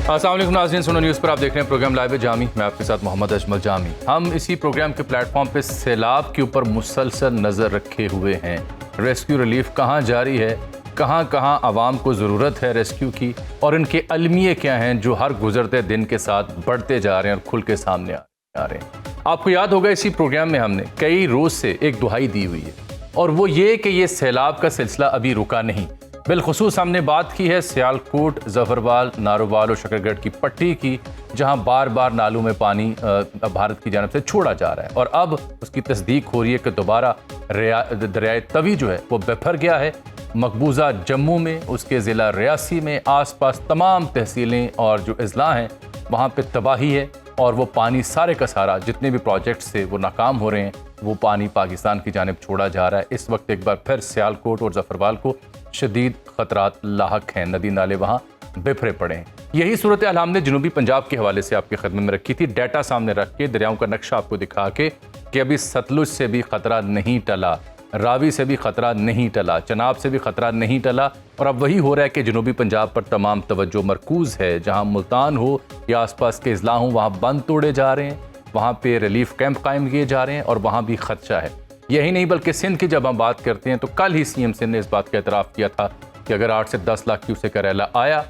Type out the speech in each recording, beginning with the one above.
अस्सलाम वालेकुम नाज़रीन, सुनो न्यूज़ पर आप देख रहे हैं प्रोग्राम लाइव जामी। मैं आपके साथ मोहम्मद अजमल जामी। हम इसी प्रोग्राम के प्लेटफॉर्म पे सैलाब के ऊपर मुसलसल नज़र रखे हुए हैं। रेस्क्यू रिलीफ कहाँ जारी है, कहाँ कहाँ आवाम को ज़रूरत है रेस्क्यू की, और इनके अलमिये क्या हैं जो हर गुजरते दिन के साथ बढ़ते जा रहे हैं और खुल के सामने आ रहे हैं। आपको याद होगा इसी प्रोग्राम में हमने कई रोज़ से एक दुहाई दी हुई है, और वो ये कि ये सैलाब का सिलसिला अभी रुका नहीं। बिलखुसूस हमने बात की है सियालकोट, ज़फरवाल, नारोवाल और शकरगढ़ की पट्टी की, जहां बार बार नालों में पानी भारत की जानब से छोड़ा जा रहा है, और अब उसकी तस्दीक हो रही है कि दोबारा दरियाए तवी जो है वो बेफर गया है। मकबूजा जम्मू में, उसके ज़िला रियासी में, आसपास तमाम तहसीलें और जो अजला हैं वहाँ पे तबाही है, और वो पानी सारे का सारा जितने भी प्रोजेक्ट्स थे वो नाकाम हो रहे हैं। वो पानी पाकिस्तान की जानिब छोड़ा जा रहा है। इस वक्त एक बार फिर सियालकोट और ज़फरवाल को शदीद ख़तरात लाहक हैं, नदी नाले वहाँ बिफरे पड़े हैं। यही सूरत हाल हमने जनूबी पंजाब के हवाले से आपकी खिदमत में रखी थी, डाटा सामने रख के, दरियाओं का नक्शा आपको दिखा के कि अभी सतलुज से भी ख़तरा नहीं टला, रावी से भी ख़तरा नहीं टला, चनाब से भी ख़तरा नहीं टला, और अब वही हो रहा है कि जनूबी पंजाब पर तमाम तवज्जो मरकूज़ है। जहाँ मुल्तान हो या आसपास के अजला हों वहाँ बंद तोड़े जा रहे हैं, वहाँ पे रिलीफ कैंप कायम किए जा रहे हैं, और वहाँ भी खदशा है। यही नहीं बल्कि सिंध की जब हम बात करते हैं तो कल ही सीएम सिंध ने इस बात का एतराफ़ किया था कि अगर 8 से 10 लाख क्यूसेक करेला आया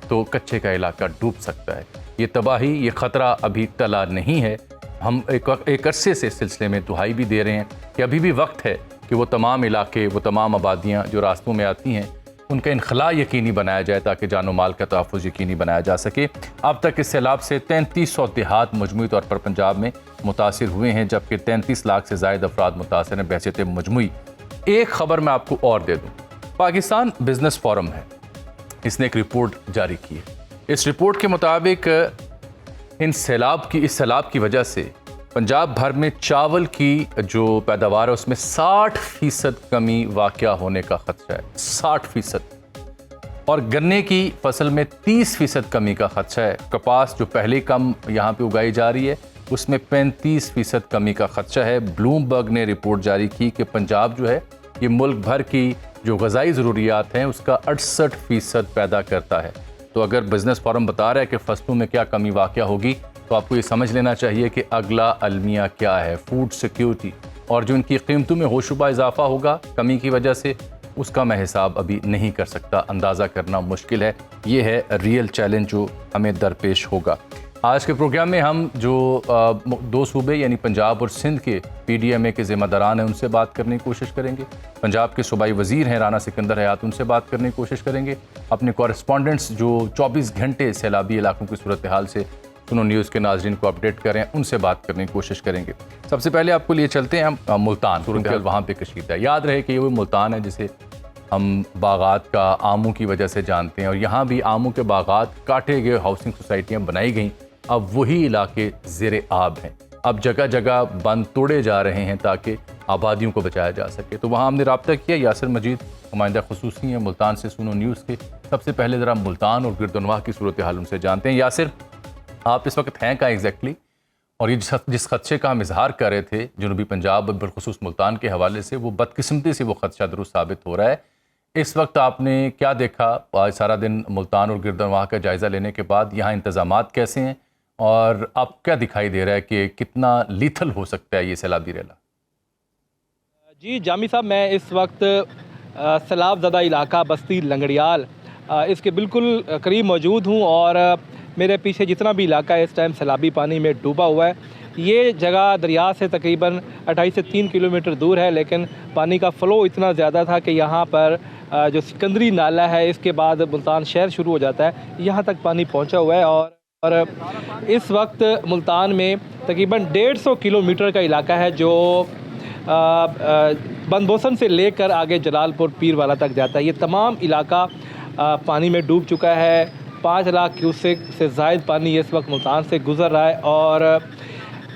तो कच्चे का इलाका डूब सकता है। ये तबाही, ये ख़तरा अभी टला नहीं है। हम एक अरसे से इस सिलसिले में दुहाई भी दे रहे हैं कि अभी भी वक्त है कि वो तमाम इलाके, वो तमाम आबादियाँ जो रास्तों में आती हैं उनका इनखला यकीनी बनाया जाए ताकि जानो माल का तहफ़्फ़ुज़ यकीनी बनाया जा सके। अब तक इस सैलाब से 3300 देहात मजमूई तौर पर पंजाब में मुतासिर हुए हैं, जबकि 33 लाख से ज़ायद अफराद मुतासिर हैं बहसीत मजमूई। एक ख़बर मैं आपको और दे दूँ, पाकिस्तान बिजनेस फोरम है, इसने एक रिपोर्ट जारी की है। इस रिपोर्ट के मुताबिक इस सैलाब की वजह से पंजाब भर में चावल की जो पैदावार है उसमें 60% कमी वाक़या होने का खदशा है, 60%, और गन्ने की फसल में 30% कमी का खदशा है। कपास जो पहले कम यहाँ पे उगाई जा रही है उसमें 35% कमी का खदशा है। ब्लूमबर्ग ने रिपोर्ट जारी की कि पंजाब जो है ये मुल्क भर की जो ग़ज़ाई ज़रूरियात हैं उसका 68% पैदा करता है। तो अगर बिज़नेस फोरम बता रहा है कि फसलों में क्या कमी वाक़या होगी तो आपको ये समझ लेना चाहिए कि अगला अलमिया क्या है, फूड सिक्योरिटी, और जो इनकी कीमतों में होशुबा इजाफा होगा कमी की वजह से, उसका मैं हिसाब अभी नहीं कर सकता, अंदाज़ा करना मुश्किल है। ये है रियल चैलेंज जो हमें दरपेश होगा। आज के प्रोग्राम में हम जो दो सूबे यानी पंजाब और सिंध के PDMA के ज़िम्मेदारान हैं उनसे बात करने की कोशिश करेंगे। पंजाब के सूबाई वज़ीर हैं राना सिकंदर हयात, उनसे बात करने की कोशिश करेंगे। अपने कॉरेस्पॉन्डेंट्स जो 24 घंटे सैलाबी इलाकों की सूरत हाल से सुनो न्यूज़ के नाजरीन को अपडेट करें, उनसे बात करने की कोशिश करेंगे। सबसे पहले आपको लिए चलते हैं हम मुल्तान, सूरत हाल वहाँ पर कशीदा है। याद रहे कि ये वो मुल्तान है जिसे हम बागात का आमों की वजह से जानते हैं, और यहाँ भी आमों के बागात काटे गए, हाउसिंग सोसाइटियाँ बनाई गई। अब वही इलाके ज़ेरे आब हैं। अब जगह जगह बंद तोड़े जा रहे हैं ताकि आबादियों को बचाया जा सके। तो वहाँ हमने रब्ता किया। यासिर मजीद नुमाइंदा खुसूसी हैं मुल्तान से सुनो न्यूज़ के। सबसे पहले ज़रा मुल्तान और गिरदनवाह की सूरत हाल उनसे जानते हैं। यासिर, आप इस वक्त हैं कहाँ एग्जैक्टली, और ये जिस खदशे का हम इजहार कर रहे थे जनूबी पंजाब बिलखुसूस मुल्तान के हवाले से, वो बदकिस्मती से वो खदशा दुरुस्त साबित हो रहा है। इस वक्त आपने क्या देखा? आज सारा दिन मुल्तान और गिरदनवाह का जायज़ा लेने के बाद यहाँ इंतज़ामात कैसे हैं, और अब क्या दिखाई दे रहा है कि कितना लीथल हो सकता है ये सैलाबी रेला? जी जामी साहब, मैं इस वक्त सैलाब ज़दा इलाका बस्ती लंगड़ियाल इसके बिल्कुल करीब मौजूद हूँ, और मेरे पीछे जितना भी इलाका है इस टाइम सैलाबी पानी में डूबा हुआ है। ये जगह दरिया से तकरीबन 28 से 3 किलोमीटर दूर है, लेकिन पानी का फ़्लो इतना ज़्यादा था कि यहाँ पर जो सिकंदरी नाला है इसके बाद मुल्तान शहर शुरू हो जाता है, यहाँ तक पानी पहुँचा हुआ है। और इस वक्त मुल्तान में तकरीबन 150 किलोमीटर का इलाका है जो बनबोसन से लेकर आगे जलालपुर पीरवाला तक जाता है। ये तमाम इलाका पानी में डूब चुका है। 5 लाख क्यूसेक से ज़ायद पानी इस वक्त मुल्तान से गुज़र रहा है, और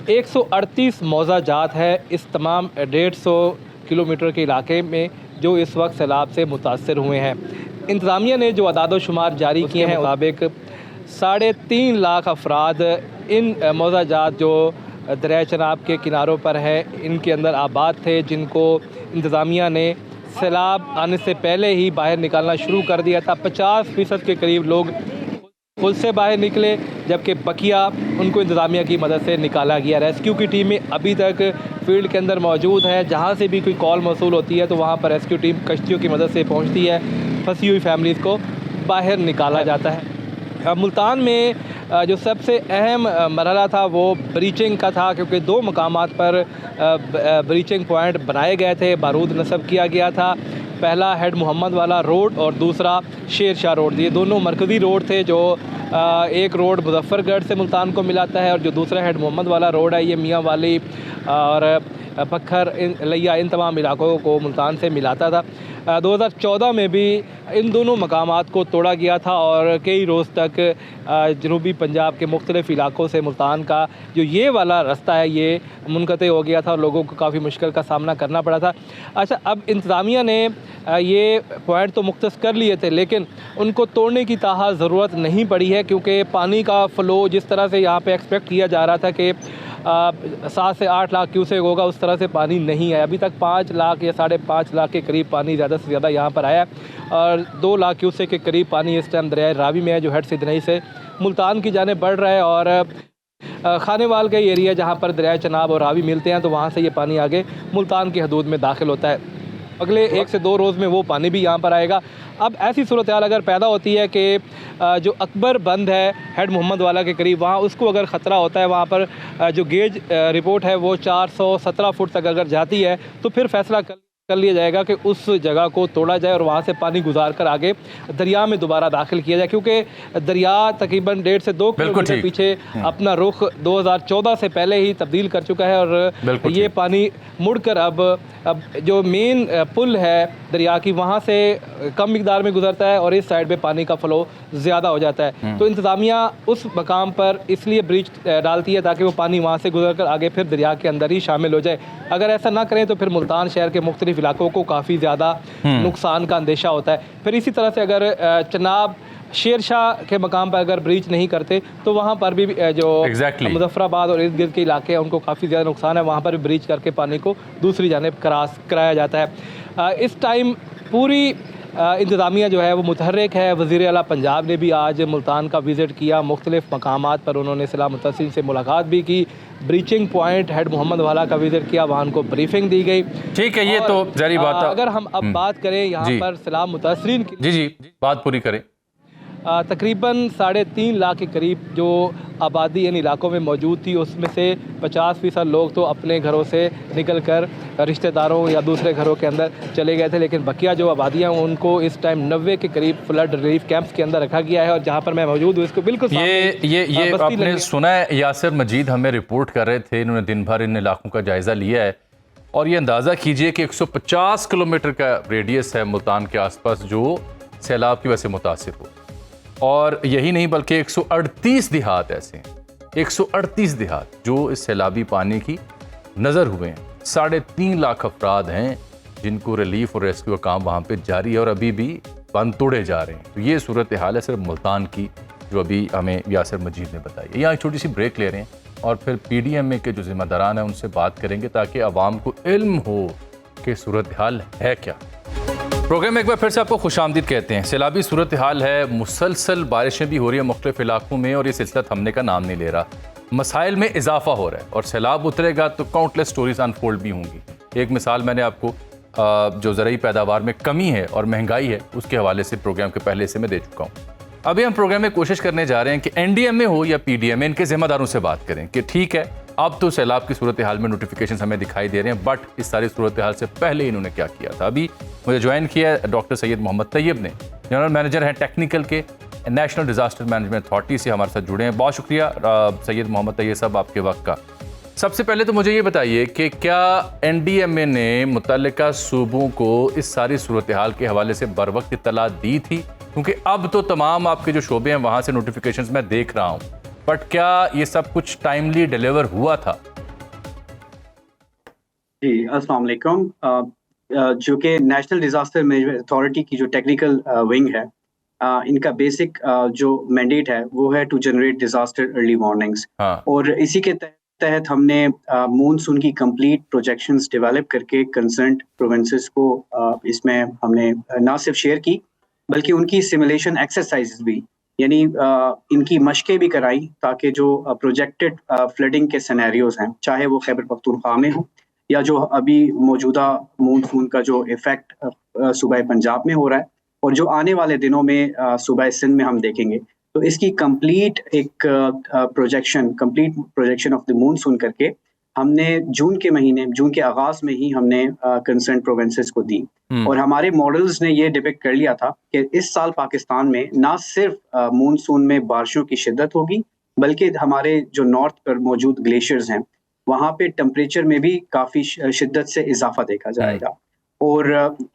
138 मौज़ा जात है इस तमाम 150 किलोमीटर के इलाके में जो इस वक्त सैलाब से मुतासर हुए हैं। इंतज़ामिया ने जो अदाद शुमार जारी किए हैं मुताबिक 3.5 लाख अफराद इन मौज़ा जात जो दरिया चनाब के किनारों पर है इनके अंदर आबाद थे, जिनको इंतज़ामिया ने सैलाब आने से पहले ही बाहर निकालना शुरू कर दिया था। 50% के करीब लोग पुल से बाहर निकले, जबकि बकिया उनको इंतज़ामिया की मदद से निकाला गया। रेस्क्यू की टीमें अभी तक फील्ड के अंदर मौजूद है। जहाँ से भी कोई कॉल मौसूल होती है तो वहाँ पर रेस्क्यू टीम कश्तियों की मदद से पहुँचती है। फंसी हुई फैमिलीज़ को बाहर निकाला जाता है। मुल्तान में जो सबसे अहम मरहला था वो ब्रीचिंग का था, क्योंकि 2 मकामात पर ब्रीचिंग पॉइंट बनाए गए थे, बारूद नस्ब किया गया था। पहला हेड मोहम्मद वाला रोड और दूसरा शेर शाह रोड। ये दोनों मरकज़ी रोड थे। जो एक रोड मुजफ्फरगढ़ से मुल्तान को मिलाता है और जो दूसरा हेड मोहम्मद वाला रोड है ये मियाँ वाली और पखर लिया इन तमाम इलाकों को मुल्तान से मिलाता था। 2014 में भी इन दोनों मकामात को तोड़ा गया था और कई रोज़ तक जनूबी पंजाब के मुख्तलिफ़ इलाकों से मुल्तान का जो ये वाला रास्ता है ये मुनक़ते हो गया था और लोगों को काफ़ी मुश्किल का सामना करना पड़ा था। अच्छा, अब इंतज़ामिया ने ये पॉइंट तो मुख्तस कर लिए थे, लेकिन उनको तोड़ने की ताहा ज़रूरत नहीं पड़ी है, क्योंकि पानी का फ़्लो जिस तरह से यहाँ पे एक्सपेक्ट किया जा रहा था कि 7 से 8 लाख क्यूसेक होगा, उस तरह से पानी नहीं है। अभी तक 5 लाख या 5.5 लाख के करीब पानी ज़्यादा से ज़्यादा यहाँ पर आया है और 2 लाख क्यूसेक के करीब पानी इस टाइम दरिया रावी में है, जो हेड सिदनई से मुल्तान की जाने बढ़ रहा है। और खानेवाल का एरिया जहाँ पर दरिया चनाब और रावी मिलते हैं तो वहाँ से ये पानी आगे मुल्तान की हदूद में दाखिल होता है। अगले 1 से 2 रोज़ में वो पानी भी यहाँ पर आएगा। अब ऐसी सूरत हाल अगर पैदा होती है कि जो अकबर बंद है हेड मोहम्मद वाला के करीब, वहाँ उसको अगर ख़तरा होता है, वहाँ पर जो गेज रिपोर्ट है वो 417 फुट तक अगर जाती है तो फिर फैसला कर लिया जाएगा कि उस जगह को तोड़ा जाए और वहाँ से पानी गुजार कर आगे दरिया में दोबारा दाखिल किया जाए, क्योंकि दरिया तकरीबन 1.5 से 2 किलोमीटर पीछे अपना रुख 2014 से पहले ही तब्दील कर चुका है और ये पानी मुड़कर अब जो मेन पुल है दरिया की वहाँ से कम मिकदार में गुजरता है और इस साइड पे पानी का फ़्लो ज़्यादा हो जाता है। तो इंतज़ामिया उस मकाम पर इसलिए ब्रिज डालती है ताकि वो पानी वहाँ से गुजर कर आगे फिर दरिया के अंदर ही शामिल हो जाए। अगर ऐसा ना करें तो फिर मुल्तान शहर के मुख्तलिफ इलाकों को काफ़ी ज़्यादा नुकसान का अंदेशा होता है। फिर इसी तरह से अगर चनाब शेर शाह के मकाम पर अगर ब्रीच नहीं करते तो वहाँ पर भी जो मुजफ्फराबाद और इर्द गिर्द के इलाके हैं उनको काफ़ी ज़्यादा नुकसान है, वहाँ पर भी ब्रीच करके पानी को दूसरी जानिब क्रॉस कराया जाता है। इस टाइम पूरी इंतज़ामिया जो है वो मुतहर्रिक है। वज़ीर आला पंजाब ने भी आज मुल्तान का विज़िट किया, मुख्तलिफ़ मकामात पर उन्होंने सिला मुतसिल से मुलाकात भी की, ब्रीचिंग पॉइंट हेड मोहम्मद वाला का विज़िट किया, वहाँ उनको ब्रीफिंग दी गई। ठीक है, ये तो जारी बात है। अगर हम अब बात करें यहाँ पर सिला मुतासरीन की, जी बात पूरी करें। तकरीबन 3.5 लाख के करीब जो आबादी इन इलाकों में मौजूद थी उसमें से 50% लोग तो अपने घरों से निकल कर रिश्तेदारों या दूसरे घरों के अंदर चले गए थे, लेकिन बकिया जो आबादियाँ उनको इस टाइम 90 के करीब फ्लड रिलीफ कैंप्स के अंदर रखा गया है। और जहाँ पर मैं मौजूद हूँ इसको बिल्कुल ये आपने सुना है, यासिर मजीद हमें रिपोर्ट कर रहे थे, इन्होंने दिन भर इन इलाकों का जायज़ा लिया है और ये अंदाज़ा कीजिए कि 150 किलोमीटर का रेडियस है मुल्तान के आसपास जो सैलाब की वजह से मुतासिर हो। और यही नहीं बल्कि 138 देहात ऐसे हैं, 138 देहात जो इस सैलाबी पानी की नज़र हुए हैं। 3.5 लाख अफराद हैं जिनको रिलीफ और रेस्क्यू का काम वहाँ पे जारी है और अभी भी बंद तोड़े जा रहे हैं। तो ये सूरत हाल है सिर्फ मुल्तान की जो अभी हमें यासिर मजीद ने बताई। यहाँ एक छोटी सी ब्रेक ले रहे हैं और फिर PDMA के जो जिम्मेदारान हैं उनसे बात करेंगे ताकि आवाम को इल्म हो कि सूरत हाल है क्या। प्रोग्राम में एक बार फिर से आपको खुशामदीद कहते हैं। सैलाबी सूरत हाल है, मुसलसल बारिशें भी हो रही हैं मुख्तलिफ इलाकों में और ये सिलसिला थमने का नाम नहीं ले रहा। मसाइल में इजाफा हो रहा है और सैलाब उतरेगा तो काउंटलेस स्टोरीज अनफोल्ड भी होंगी। एक मिसाल मैंने आपको जो ज़रूरी पैदावार में कमी है और महंगाई है उसके हवाले से प्रोग्राम के पहले से मैं दे चुका हूँ। अभी हम प्रोग्राम में कोशिश करने जा रहे हैं कि NDMA हो या PDMA इनके जिम्मेदारों से बात करें कि ठीक है अब तो सैलाब की सूरत हाल में नोटिफिकेशन हमें दिखाई दे रहे हैं, बट इस सारी सूरत हाल से पहले इन्होंने क्या किया था। अभी मुझे ज्वाइन किया है डॉक्टर सैयद मोहम्मद तैयब ने, जनरल मैनेजर हैं टेक्निकल के नेशनल डिजास्टर मैनेजमेंट अथॉरिटी से हमारे साथ जुड़े हैं। बहुत शुक्रिया सैयद मोहम्मद तैयब साहब आपके वक्त का। सबसे पहले तो मुझे ये बताइए कि क्या NDMA ने मुतल्लिका सूबों को इस सारी सूरत हाल के हवाले से बर वक्त इत्तला दी थी, क्योंकि अब तो तमाम आपके जो शोबे हैं वहाँ से नोटिफिकेशंस मैं देख रहा हूँ, बट क्या ये सब कुछ टाइमली डिलीवर हुआ था? जी अस्सलाम वालेकुम। जो कि नेशनल डिजास्टर मैनेजमेंट अथॉरिटी की जो टेक्निकल विंग है, इनका बेसिक जो मैंडेट है वो है to generate disaster early warnings. और इसी के तहत हमने मॉनसून की कंप्लीट प्रोजेक्शंस डेवलप करके कंसर्न्ड प्रोविंसेस को इसमें हमने ना सिर्फ शेयर की बल्कि उनकी सिमुलेशन एक्सरसाइजेस भी यानी इनकी मशकें भी कराई ताकि जो प्रोजेक्टेड फ्लडिंग के सिनेरियोज हैं, चाहे वो खैबर पख्तूनख्वा में हो या जो अभी मौजूदा मानसून का जो इफेक्ट सूबा पंजाब में हो रहा है और जो आने वाले दिनों में सूबा सिंध में हम देखेंगे, तो इसकी complete projection of the monsoon करके हमने जून के आगाज में ही हमने कंसर्न प्रोविंसेस को दी। और हमारे मॉडल्स ने ये डिपिक्ट कर लिया था कि इस साल पाकिस्तान में ना सिर्फ मानसून में बारिशों की शिद्दत होगी, बल्कि हमारे जो नॉर्थ पर मौजूद ग्लेशियर्स हैं वहाँ पे टेम्परेचर में भी काफ़ी शिद्दत से इजाफा देखा जाएगा। और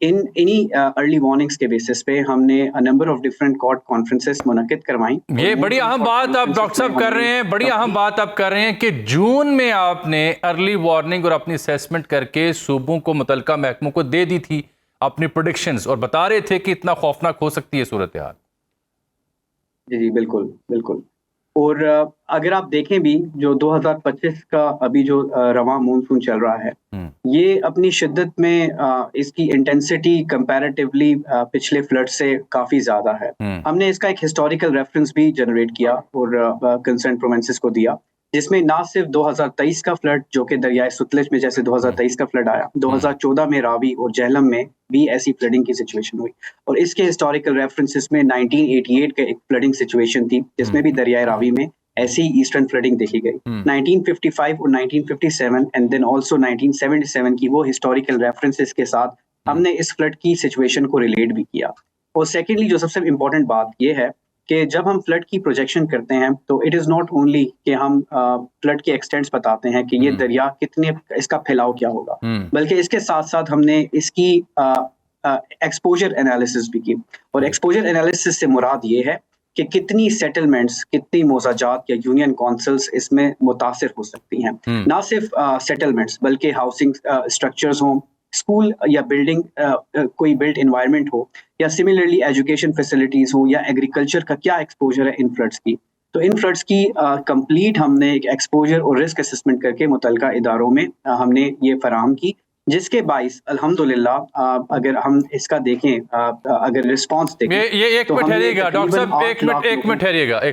इन्हीं अर्ली वार्निंग्स के बेसिस पे हमने number of different court conferences मुनक्किद करवाई। ये बड़ी अहम बात आप डॉक्टर साहब कर रहे हैं, बड़ी अहम बात आप कर रहे हैं कि जून में आपने अर्ली वार्निंग और अपनी असेसमेंट करके सूबों को मुतलका महकमों को दे दी थी अपनी प्रेडिक्शंस, और बता रहे थे कि इतना खौफनाक हो सकती है सूरत हाल। जी बिल्कुल बिल्कुल। और अगर आप देखें भी जो 2025 का अभी जो रवां मानसून चल रहा है, ये अपनी शिद्दत में इसकी इंटेंसिटी कंपैरेटिवली पिछले फ्लड से काफी ज्यादा है। हमने इसका एक हिस्टोरिकल रेफरेंस भी जनरेट किया और कंसर्न प्रोविंसेस को दिया, जिसमें ना सिर्फ 2023 का फ्लड जो कि दरियाए सतलज में जैसे 2023 का फ्लड आया, 2014 में रावी और झेलम में भी ऐसी फ्लडिंग की सिचुएशन हुई, और इसके हिस्टोरिकल रेफरेंसेस में 1988 का एक फ्लडिंग सिचुएशन थी जिसमें भी दरियाए रावी में ऐसी ईस्टर्न फ्लडिंग देखी गई। 1955 और 1957 एंड देन आल्सो 1977 की वो हिस्टोरिकल रेफरेंसेस के साथ हमने इस फ्लड की सिचुएशन को रिलेट भी किया। और सेकेंडली जो सबसे इम्पोर्टेंट बात ये है कि जब हम फ्लड की प्रोजेक्शन करते हैं तो इट इज़ नॉट ओनली कि हम फ्लड के एक्सटेंट्स बताते हैं कि ये दरिया कितने, इसका फैलाव क्या होगा, बल्कि इसके साथ साथ हमने इसकी एक्सपोजर एनालिसिस भी की। और एक्सपोजर एनालिसिस से मुराद ये है कि कितनी सेटलमेंट्स, कितनी मोजाजात या यूनियन काउंसिल्स इसमें मुतासिर हो सकती हैं। ना सिर्फ सेटलमेंट्स बल्कि हाउसिंग स्ट्रक्चर्स हों, स्कूल या बिल्डिंग कोई बिल्ट इन्वायरमेंट हो, या सिमिलरली एजुकेशन फैसिलिटीज हो, या एग्रीकल्चर का क्या एक्सपोजर है इन फ्लड्स की। तो इन फ्लड्स की कंप्लीट हमने एक एक्सपोजर और रिस्क असेसमेंट करके मुतलका इदारों में हमने ये फराहम की, जिसके बाइस अल्हम्दुलिल्लाह अगर हम इसका देखें, अगर रिस्पांस देखें, ये एक मिनट ठहरिएगा डॉक्टर साहब, एक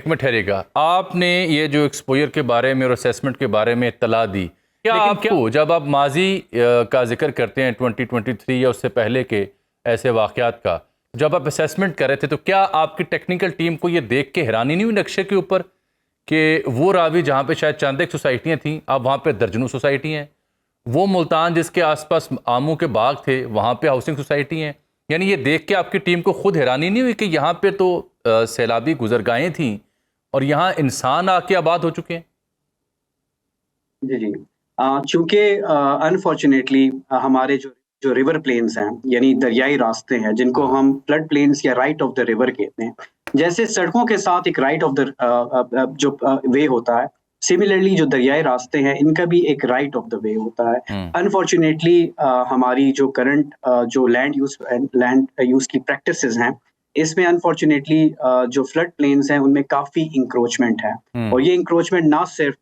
मिनट ठहरिएगा। आपने ये जो एक्सपोजर के बारे में और असेसमेंट के बारे में इत्तला दी, क्या आपको जब आप माजी का जिक्र करते हैं 2023 या उससे पहले के ऐसे वाक़यात का, जब आप असेसमेंट कर रहे थे, तो क्या आपकी टेक्निकल टीम को ये देख के हैरानी नहीं हुई नक्शे के ऊपर कि वो रावी जहाँ पे शायद चंद एक सोसाइटियाँ थीं, अब वहाँ पे दर्जनों सोसाइटी हैं, वो मुल्तान जिसके आसपास आमों के बाग थे वहाँ पे हाउसिंग सोसाइटी हैं? यानी ये देख के आपकी टीम को खुद हैरानी नहीं हुई कि यहाँ पे तो सैलाबी गुजरगाहें थीं और यहाँ इंसान आके आबाद हो चुके हैं? जी चूँकि अनफॉर्चुनेटली हमारे जो रिवर प्लेन्स हैं, यानी दरियाई रास्ते हैं, जिनको हम फ्लड प्लेन्स या राइट ऑफ द रिवर कहते हैं, जैसे सड़कों के साथ एक राइट ऑफ द जो वे होता है, सिमिलरली जो दरियाई रास्ते हैं इनका भी एक राइट ऑफ द वे होता है। अनफॉर्चुनेटली हमारी जो करंट जो लैंड यूज की प्रैक्टिसेस हैं, इसमें अनफॉर्चुनेटली जो फ्लड प्लेन्स हैं उनमें काफी इंक्रोचमेंट है, और ये इंक्रोचमेंट ना सिर्फ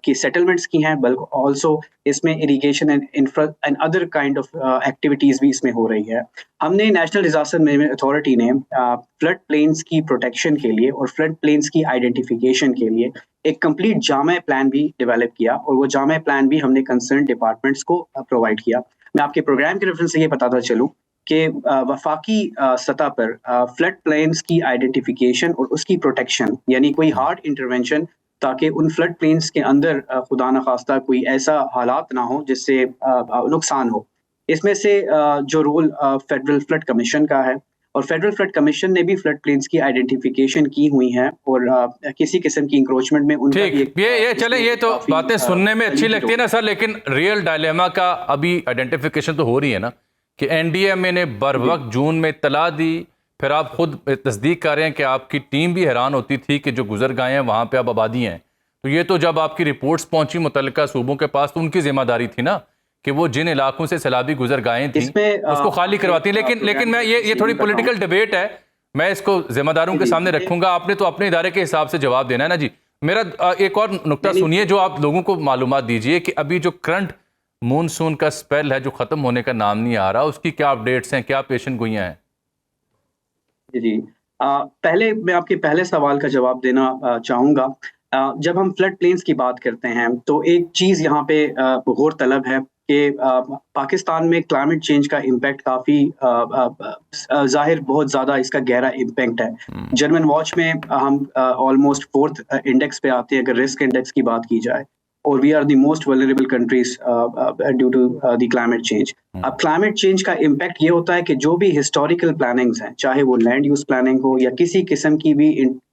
की सेटलमेंट्स की हैं, बल्कि ऑल्सो इसमें irrigation and other kind of activities भी इसमें हो रही है। हमने नेशनल डिजास्टर मैनेजमेंट अथॉरिटी ने फ्लड प्लेन्स की प्रोटेक्शन के लिए और फ्लड प्लेन्स की आइडेंटिफिकेशन के लिए एक कंप्लीट जामा प्लान भी डेवलप किया, और वो जामा प्लान भी हमने कंसर्न डिपार्टमेंट्स को प्रोवाइड किया। मैं आपके प्रोग्राम के रेफरेंस से ये बताता चलूँ कि वफाकी सतह पर फ्लड प्लेन्स की आइडेंटिफिकेशन और उसकी प्रोटेक्शन, यानी कोई हार्ड इंटरवेंशन, ताकि उन फ्लड प्लेन्स के अंदर खुदा न खास्ता कोई ऐसा हालात ना हो जिससे नुकसान हो। इसमें से जो रोल फेडरल फ्लड कमीशन का है, और फेडरल फ्लड कमीशन ने भी फ्लड प्लेन्स की आइडेंटिफिकेशन की हुई है, और किसी किस्म की इंक्रोचमेंट में उनका ये चले, ये तो बातें सुनने में अच्छी लगती है ना सर, लेकिन रियल डायलेमा का अभी आइडेंटिफिकेशन तो हो रही है ना कि एनडीएमए ने बर वक्त जून में इत्तला दी, फिर आप खुद तस्दीक कर रहे हैं कि आपकी टीम भी हैरान होती थी कि जो गुजर गए हैं वहाँ पे अब आबादी हैं। तो ये तो जब आपकी रिपोर्ट्स पहुंची मुतल्लिका सूबों के पास तो उनकी जिम्मेदारी थी ना कि वो जिन इलाकों से सैलाबी गुजर गए थी उसको खाली करवाती। लेकिन मैं ये थोड़ी पॉलिटिकल डिबेट है, मैं इसको जिम्मेदारों के सामने रखूंगा। आपने तो अपने इदारे के हिसाब से जवाब देना है ना जी। मेरा एक और नुक्ता सुनिए जो आप लोगों को मालूमात दीजिए कि अभी जो करंट मानसून का स्पेल है जो खत्म होने का नाम नहीं आ रहा, उसकी क्या अपडेट्स हैं, क्या पेशन गोइयां हैं? जी पहले मैं आपके पहले सवाल का जवाब देना चाहूँगा। जब हम फ्लड प्लेन्स की बात करते हैं, तो एक चीज़ यहाँ पे गौर तलब है कि पाकिस्तान में क्लाइमेट चेंज का इम्पैक्ट काफ़ी ज़ाहिर बहुत ज़्यादा इसका गहरा इम्पैक्ट है। जर्मन वॉच में हम ऑलमोस्ट 4th इंडेक्स पे आते हैं अगर रिस्क इंडेक्स की बात की जाए, और we are the most vulnerable countries due to the climate change. अब क्लाइमेट चेंज का इम्पैक्ट ये होता है कि जो भी हिस्टोरिकल प्लानिंग्स हैं, चाहे वो लैंड यूज़ प्लानिंग हो या किसी किस्म की भी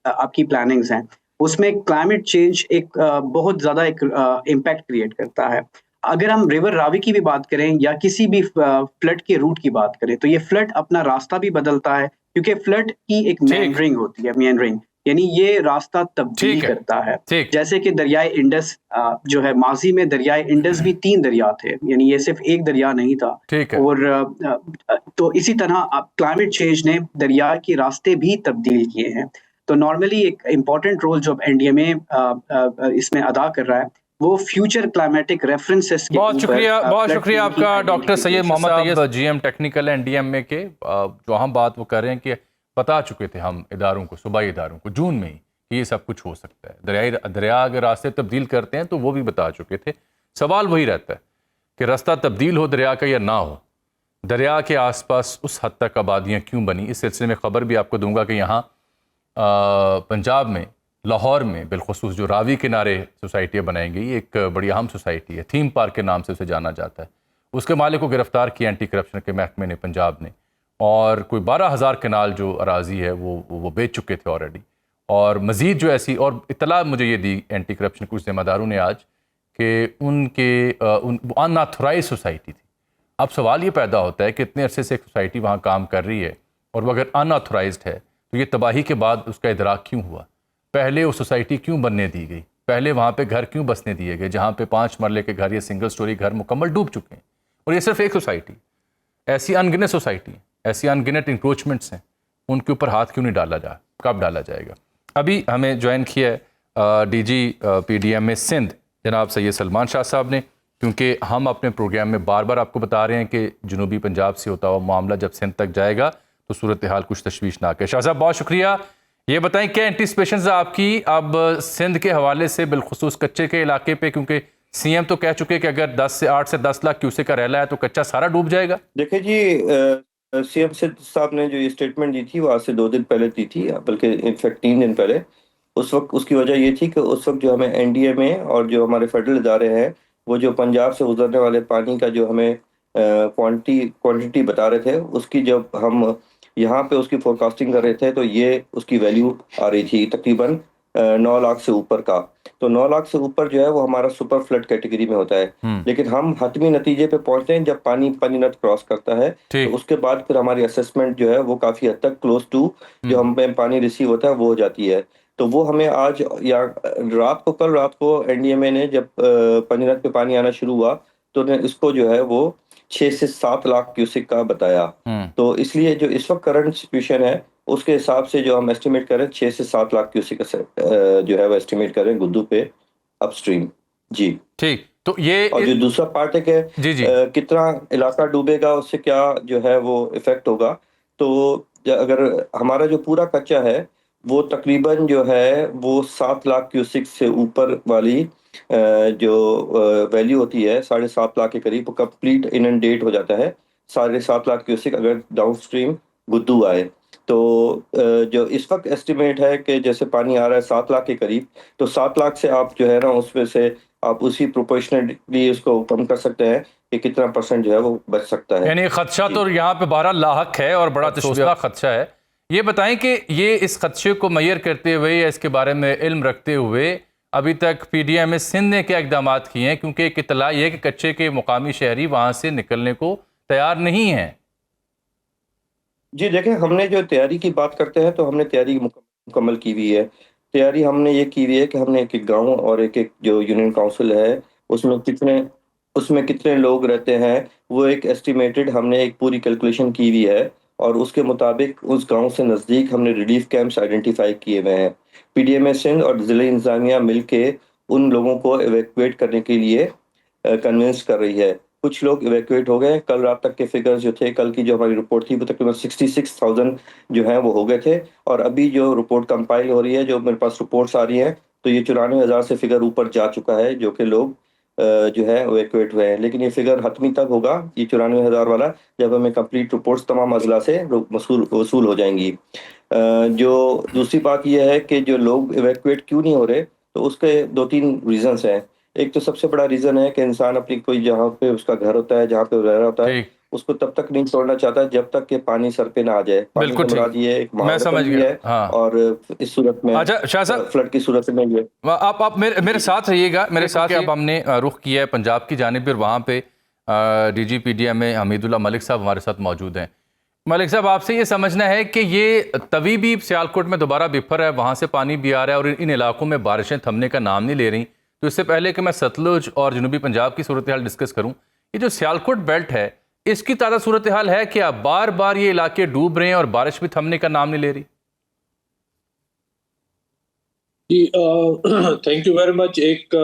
आपकी प्लानिंग्स हैं, उसमें क्लाइमेट चेंज एक बहुत ज़्यादा एक इम्पैक्ट क्रिएट करता है। अगर हम रिवर रावी की भी बात करें या किसी भी फ्लड के रूट की बात करें, तो ये फ्लड अपना रास्ता भी बदलता है, क्योंकि फ्लड की एक मेंडरिंग होती है, मेंडरिंग यानी ये रास्ता तब्दील ठीक है, करता है। ठीक। जैसे कि दरियाए इंडस जो है, माज़ी में दरियाए इंडस भी 3 दरिया थे, यानी ये सिर्फ़ एक दरिया नहीं था। ठीक है। और तो इसी तरह क्लाइमेट चेंज ने दरिया के रास्ते भी तब्दील किए हैं। तो नॉर्मली एक इम्पोर्टेंट रोल जो एनडीएमए इसमें अदा कर रहा है, वो फ्यूचर क्लाइमेटिक रेफरेंसेस के बहुत शुक्रिया, बहुत flood शुक्रिया plain की आपका doctor Syed identification। Mohammad Tayyab, GM technical NDMA के। जो हम बात वो कर रहे हैं कि बता चुके थे हम इदारों को, सूबाई इदारों को, जून में ही कि ये सब कुछ हो सकता है। दरिया अगर रास्ते तब्दील करते हैं तो वो भी बता चुके थे। सवाल वही रहता है कि रास्ता तब्दील हो दरिया का या ना हो, दरिया के आसपास उस हद तक आबादियाँ क्यों बनी। इस सिलसिले में ख़बर भी आपको दूंगा कि यहाँ पंजाब में, लाहौर में बिलखुसूस जो रावी किनारे सोसाइटियाँ बनाई गई, एक बड़ी अहम सोसाइटी है, थीम पार्क के नाम से उसे जाना जाता है। उसके मालिक को गिरफ्तार किया एंटी करप्शन के महकमे ने, पंजाब ने, और कोई 12,000 कनाल जो अराजी है वो बेच चुके थे ऑलरेडी। और मज़ीद जो ऐसी और इतला मुझे ये दी एंटी करप्शन कुछ ज़िम्मेदारों ने आज कि उनके अनऑथराइज सोसाइटी थी। अब सवाल ये पैदा होता है कि इतने अरसे से एक सोसाइटी वहाँ काम कर रही है और वो अगर अनऑथराइज्ड है तो ये तबाही के बाद उसका इदराक क्यों हुआ? पहले वो सोसाइटी क्यों बनने दी गई? पहले वहाँ पे घर क्यों बसने दिए गए जहाँ पे 5 मरले के घर या सिंगल स्टोरी घर मुकम्मल डूब चुके हैं? और ये सिर्फ एक सोसाइटी, ऐसी अनगिनत सोसाइटी, ऐसी अनगिनत इंक्रोचमेंट्स हैं, उनके ऊपर हाथ क्यों नहीं डाला जा, कब डाला जाएगा? अभी हमें ज्वाइन किया है डीजी पीडीएमए सिंध जनाब सैयद सलमान शाह साहब ने, क्योंकि हम अपने प्रोग्राम में बार बार आपको बता रहे हैं कि जनूबी पंजाब से होता हुआ मामला जब सिंध तक जाएगा तो सूरत हाल कुछ तशवीशनाक है। शाह साहब बहुत शुक्रिया। ये बताएं क्या एंटिसिपेशंस आपकी अब सिंध के हवाले से, बिलखुसूस कच्चे के इलाके पे, क्योंकि सीएम तो कह चुके कि अगर 8 से 10 लाख क्यूसेक का रैला है तो कच्चा सारा डूब जाएगा। देखिए जी, सीएम सिंध साहब ने जो ये स्टेटमेंट दी थी वो आज से 2 दिन पहले दी थी, बल्कि इनफैक्ट 3 दिन पहले। उस वक्त उसकी वजह ये थी कि उस वक्त जो हमें एनडीएमए और जो हमारे फेडरल इदारे हैं वो जो पंजाब से गुजरने वाले पानी का जो हमें क्वांटिटी बता रहे थे, उसकी जब हम यहाँ पे उसकी फोरकास्टिंग कर रहे थे तो ये उसकी वैल्यू आ रही थी तकरीबन 9 लाख से ऊपर का। तो 9 लाख से ऊपर जो है वो हमारा सुपर फ्लड कैटेगरी में होता है। लेकिन हम हतमी नतीजे पे पहुंचते हैं जब पानी पानीनद क्रॉस करता है, तो उसके बाद फिर हमारी असेसमेंट जो है वो काफी हद तक क्लोज टू जो हमें पानी रिसीव होता है वो हो जाती है। तो वो हमें आज या कल रात को एनडीएमए ने जब पानीनद पे पानी आना शुरू हुआ तो इसको जो है वो 6 से 7 लाख क्यूसेक का बताया। तो इसलिए जो इस वक्त करंट सिचुएशन है उसके हिसाब से जो हम एस्टिमेट करें 6 से 7 लाख क्यूसेक जो है वो एस्टिमेट करें गुद्दू पे अपस्ट्रीम। जी ठीक, तो ये और जो दूसरा पार्ट है कि जी कितना इलाका डूबेगा, उससे क्या जो है वो इफेक्ट होगा। तो अगर हमारा जो पूरा कच्चा है वो तकरीबन जो है वो 7 लाख क्यूसेक से ऊपर वाली जो वैल्यू होती है 7.5 लाख के करीब, वो कंप्लीट इनंडेट हो जाता है 7.5 लाख क्यूसेक अगर डाउन स्ट्रीम गुद्दू आए। तो जो इस वक्त एस्टिमेट है कि जैसे पानी आ रहा है 7 लाख के करीब, तो 7 लाख से आप जो है ना उसमें से आप उसी प्रोपोर्शनली उसको कम कर सकते हैं कि कितना परसेंट जो है वो बच सकता है। यानी खदशा तो यहाँ पे 12 लाख है और बड़ा तशवीशनाक खदशा है। ये बताएं कि ये इस खदशे को मैयर करते हुए या इसके बारे में इल्म रखते हुए अभी तक पीडीएमए सिंध ने क्या इकदाम किए हैं, क्योंकि एक इतला ये है कि कच्चे के मुकामी शहरी वहाँ से निकलने को तैयार नहीं हैं। जी देखें, हमने जो तैयारी की बात करते हैं तो हमने तैयारी मुकम्मल की हुई है। तैयारी हमने ये की हुई है कि हमने एक गांव और एक जो यूनियन काउंसिल है उसमें कितने लोग रहते हैं वो एक एस्टिमेटेड हमने एक पूरी कैलकुलेशन की हुई है, और उसके मुताबिक उस गांव से नज़दीक हमने रिलीफ कैंप्स आइडेंटिफाई किए हुए हैं। पीडीएमए सिंध और ज़िला इंतज़ामिया मिल के उन लोगों को एवैक्यूएट करने के लिए कन्विंस कर रही है। कुछ लोग इवैक्यूएट हो गए। कल रात तक के फिगर्स जो थे, कल की जो हमारी रिपोर्ट थी, वो तकरीबन 66,000 जो है वो हो गए थे। और अभी जो रिपोर्ट कंपाइल हो रही है, जो मेरे पास रिपोर्ट्स आ रही हैं, तो ये 94,000 से फिगर ऊपर जा चुका है, जो कि लोग जो है इवैक्यूएट हुए हैं। लेकिन ये फिगर हतमी तब होगा, ये 94,000 वाला, जब हमें कंप्लीट रिपोर्ट्स तमाम अजला से वसूल हो जाएंगी। जो दूसरी बात यह है कि जो लोग इवैक्यूएट क्यों नहीं हो रहे, तो उसके 2-3 रीजंस हैं। एक तो सबसे बड़ा रीजन है कि इंसान अपनी कोई जहाँ पे उसका घर होता है, जहाँ पे वो रह रहा होता है, ठीक, उसको तब तक नहीं छोड़ना चाहता जब तक कि पानी सर पे ना आ जाए। पानी बिल्कुल से मुराद ठीक, ये एक मैं महावरतन समझ भी गया। है, हाँ, और इस सूरत में अच्छा शाह साहब, फ्लड की सूरत में ये आप मेरे साथ रहिएगा, मेरे साथ। अब हमने रुख किया है पंजाब की जानिब, और वहाँ पे DGPDM में हमीदुल्लाह मलिक साहब हमारे साथ मौजूद हैं। मलिक साहब, आपसे ये समझना है कि ये तवी भी सियालकोट में दोबारा बिफर है, वहाँ से पानी भी आ रहा है और इन इलाकों में बारिशें थमने का नाम नहीं ले रही। तो इससे पहले कि मैं सतलुज और जनूबी पंजाब की सूरत हाल डिस्कस करूँ, ये जो सियालकोट बेल्ट है, इसकी ताज़ा सूरत हाल है कि अब बार बार ये इलाके डूब रहे हैं और बारिश भी थमने का नाम नहीं ले रही? जी, थैंक यू वेरी मच। एक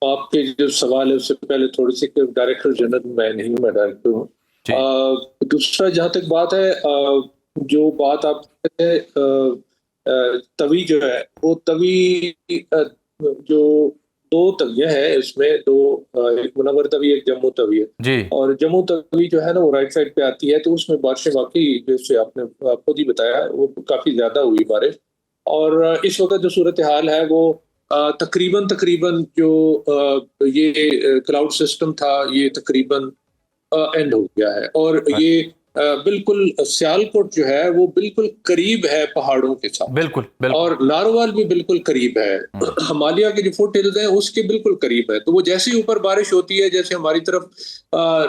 आपके जो सवाल है उससे पहले थोड़ी सी, डायरेक्टर जनरल मैं नहीं, मैं डायरेक्टर हूँ। दूसरा, जहाँ तक बात है, जो बात आप कहते हैं, तवी जो है वो तवी, जो 2 तवियां हैं इसमें, एक मुनव्वर तवी, एक जम्मू तवी है जी और जम्मू तवी जो है ना वो राइट साइड पे आती है, तो उसमें बारिशें वाकई, जैसे आपने खुद ही बताया, वो काफी ज्यादा हुई बारिश। और इस वक्त जो सूरत हाल है वो तकरीबन तकरीबन जो ये क्लाउड सिस्टम था, ये तकरीबन एंड हो गया है। और ये बिल्कुल सियालकोट जो है वो बिल्कुल करीब है पहाड़ों के साथ, बिल्कुल बिल्कुल। और नारोवाल भी बिल्कुल करीब है, हिमालय के जो फुट हिल्स हैं उसके बिल्कुल करीब है। तो वो जैसे ही ऊपर बारिश होती है, जैसे हमारी तरफ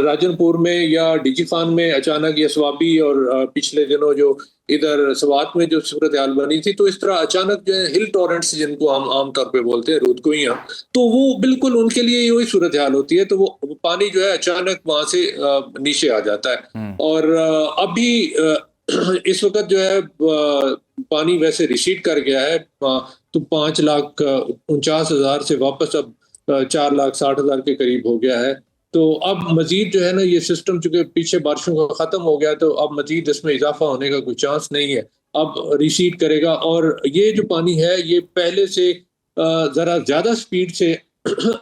राजनपुर में या डीजीफान में अचानक ये स्वाबी, और पिछले दिनों जो इधर सवात में जो सूरत हाल बनी थी, तो इस तरह अचानक जो है हिल टॉरेंट्स, जिनको हम आमतौर पे बोलते हैं रूदकुइयां, तो वो बिल्कुल उनके लिए वही सूरत हाल होती है। तो वो पानी जो है अचानक वहां से नीचे आ जाता है। और अभी इस वक्त जो है पानी वैसे रिसीड कर गया है, तो 5,49,000 से वापस अब 4,60,000 के करीब हो गया है। तो अब मजीद जो है ना, ये सिस्टम चूंकि पीछे बारिशों का खत्म हो गया, तो अब मजीद इसमें इजाफा होने का कोई चांस नहीं है, अब रिसीड करेगा। और ये जो पानी है ये पहले से जरा ज्यादा स्पीड से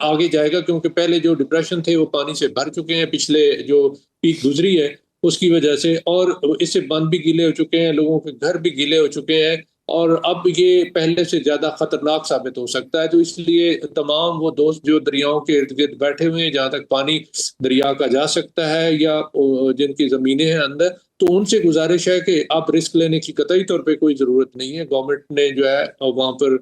आगे जाएगा, क्योंकि पहले जो डिप्रेशन थे वो पानी से भर चुके हैं, पिछले जो पीक गुजरी है उसकी वजह से, और इससे बंद भी गीले हो चुके हैं, लोगों के घर भी गीले हो चुके हैं, और अब ये पहले से ज्यादा खतरनाक साबित हो सकता है। तो इसलिए तमाम वो दोस्त जो दरियाओं के इर्द गिर्द बैठे हुए हैं, जहाँ तक पानी दरिया का जा सकता है, या जिनकी जमीनें हैं अंदर, तो उनसे गुजारिश है कि आप रिस्क लेने की कतई तौर पे कोई जरूरत नहीं है। गवर्नमेंट ने जो है वहाँ पर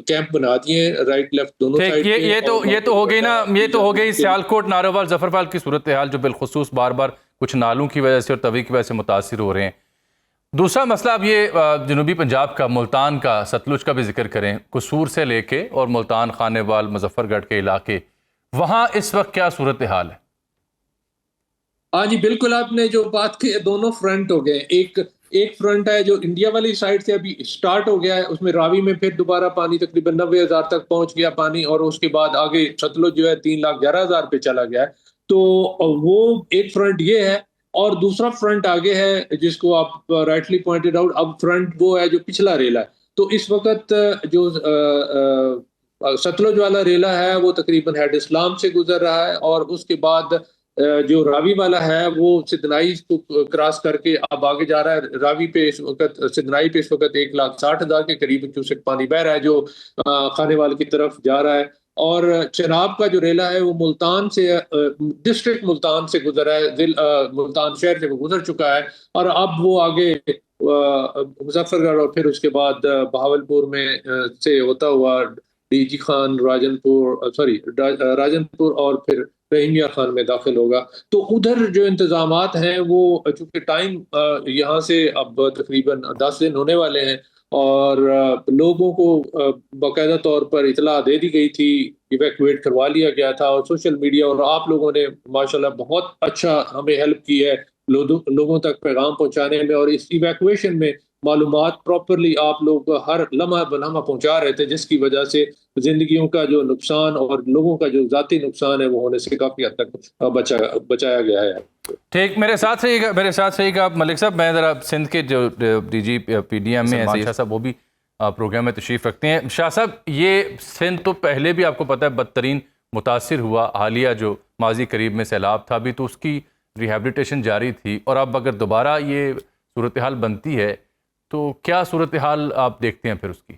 कैंप बना दिए, राइट लेफ्ट दोनों साइड। ये तो हो गई ना, ये तो हो गई सियालकोट, नारोवाल, जफरवाल की सूरत हाल, जो बिलखुसूस बार बार कुछ नालों की वजह से और तवी की वजह से मुतासिर हो रहे हैं। दूसरा मसला, अब ये जनूबी पंजाब का, मुल्तान का, सतलुज का भी जिक्र करें, कसूर से लेके और मुल्तान, खानेवाल, मुजफ्फरगढ़ के इलाके, वहाँ इस वक्त क्या सूरत हाल है? हाँ जी, बिल्कुल, आपने जो बात की, दोनों फ्रंट हो गए। एक फ्रंट है जो इंडिया वाली साइड से अभी स्टार्ट हो गया है, उसमें रावी में फिर दोबारा पानी तकरीबन 90,000 तक पहुंच गया पानी, और उसके बाद आगे सतलुज जो है 3,11,000 पे चला गया है। तो वो एक फ्रंट ये है, और दूसरा फ्रंट आगे है जिसको आप राइटली पॉइंटेड आउट, अब फ्रंट वो है जो पिछला रेला है। तो इस वक्त जो सतलुज वाला रेला है वो तकरीबन हेड इस्लाम से गुजर रहा है, और उसके बाद जो रावी वाला है वो सिदनाई को क्रॉस करके अब आगे जा रहा है। रावी पे इस वक्त, सिदनाई पे इस वक्त 1,60,000 के करीब क्यूसेक पानी बह रहा है, जो खानेवाल की तरफ जा रहा है। और चनाब का जो रेला है वो मुल्तान से, डिस्ट्रिक्ट मुल्तान से गुजरा है, मुल्तान शहर से वो गुजर चुका है, और अब वो आगे मुजफ्फरगढ़ और फिर उसके बाद बहावलपुर में से होता हुआ डीजी खान, राजनपुर और फिर रहीमिया खान में दाखिल होगा। तो उधर जो इंतजामात हैं वो, चूंकि टाइम यहाँ से अब तकरीबन 10 दिन होने वाले हैं, और लोगों को बाकायदा तौर पर इतला दे दी गई थी, इवैक्यूएट करवा लिया गया था, और सोशल मीडिया और आप लोगों ने माशाल्लाह बहुत अच्छा हमें हेल्प की है लोगों तक पैगाम पहुंचाने में, और इस इवैक्यूएशन में मालूमात प्रॉपरली आप लोग हर लम्हा बलम्हा पहुंचा रहे थे, जिसकी वजह से जिंदगियों का जो नुकसान और लोगों का जो जाती नुकसान है वो होने से काफी हद तक बचाया गया है। ठीक, मेरे साथ रहिएगा आप मलिक साहब। मैं ज़रा सिंध के जो डीजी पीडीएम में शाह साहब वो भी प्रोग्राम में तशरीफ़ रखते हैं। शाह साहब, ये सिंध तो पहले भी आपको पता है बदतरीन मुतासिर हुआ, हालिया जो माजी करीब में सैलाब था अभी तो उसकी रिहेबिलिटेशन जारी थी, और अब अगर दोबारा ये सूरत हाल बनती है तो क्या सूरत हाल आप देखते हैं फिर उसकी?